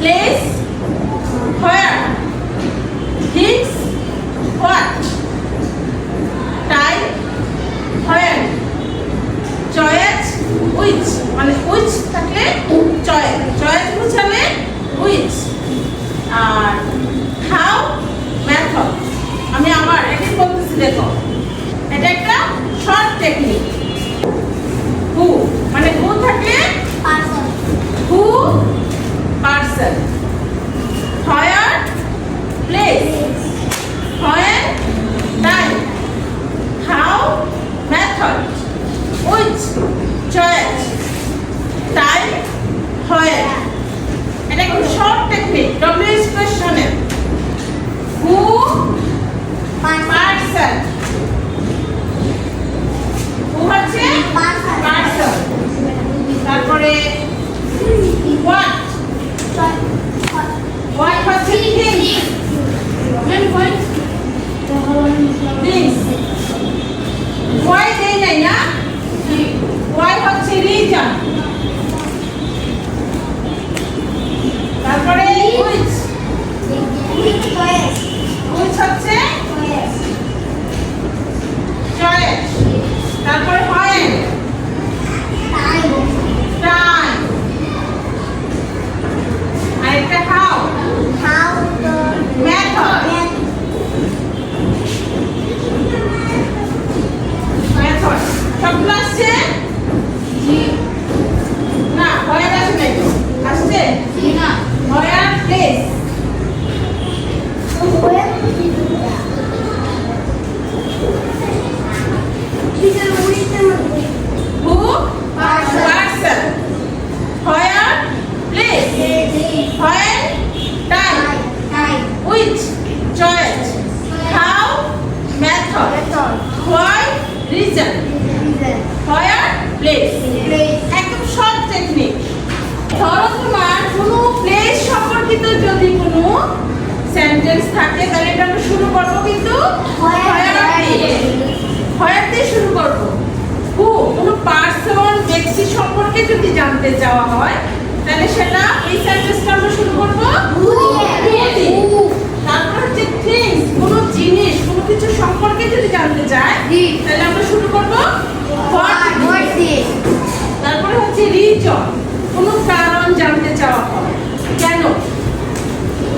Place where, things what, time when, choice which, মানে which থাকলে choice, choice বুঝালে which. আর হাউ মেথড, আমি আমার একই বলতেছি, দেখো এটা একটা শর্ট টেকনিক। হু মানে হু থাকলে who person, where place, when time, how method, which choice, time when. এটা একটা শর্ট টেকনিক ডব্লিউএস কোশ্চেনের। হু পার্সন, হু হচ্ছে পার্সন, তারপরে হোয়াট, হোয়াট হচ্ছে থিংস, থিংস, হোয়াই দেই নাই না, হোয়াই হচ্ছে রিজন, তারপরে উইচ, উইচ হচ্ছে চয়েস, তারপরে হোয়েন, টাইম, আরেকটা হাউ, মেথড, মেথড সবগুলো আসছে না, হোয়ার আসে নাই তো, আসছে where place, who person, where place, when time, which choice, how method, why reason, where place. একদম শর্ট টেকনিক। ধরো তোমার কোনো প্লেস সম্পর্কিত যদি কোনো সেন্টেন্স থাকে তাহলে এটা আমরা শুরু করব কিন্তু হোয়ার দিয়ে শুরু করব। হু কোনো পার্সন ব্যক্তি সম্পর্কে যদি জানতে চাওয়া হয় তাহলে সেটা এই সেন্টেন্সটা আমরা শুরু করব হু দিয়ে। তারপর হচ্ছে থিংস কোনো জিনিস কোনো কিছু সম্পর্কে যদি জানতে চাই তাহলে আমরা শুরু করব হোয়াট দিয়ে। তারপরে হচ্ছে রিজন কোনো কারণ জানতে চাওয়া হয়, কেন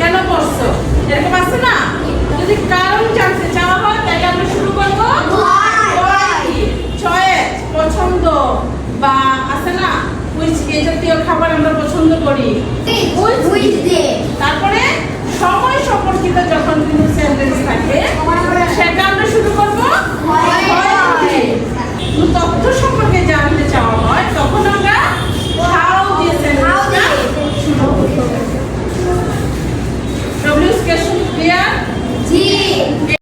কেন করছো এরকম আছে না, যদি কারণ জানতে চাওয়া হয় তাহলে আমরা শুরু করবো চয়েস পছন্দ বা আছে না উইচ এই জাতীয় খাবার আমরা পছন্দ করি, উইচ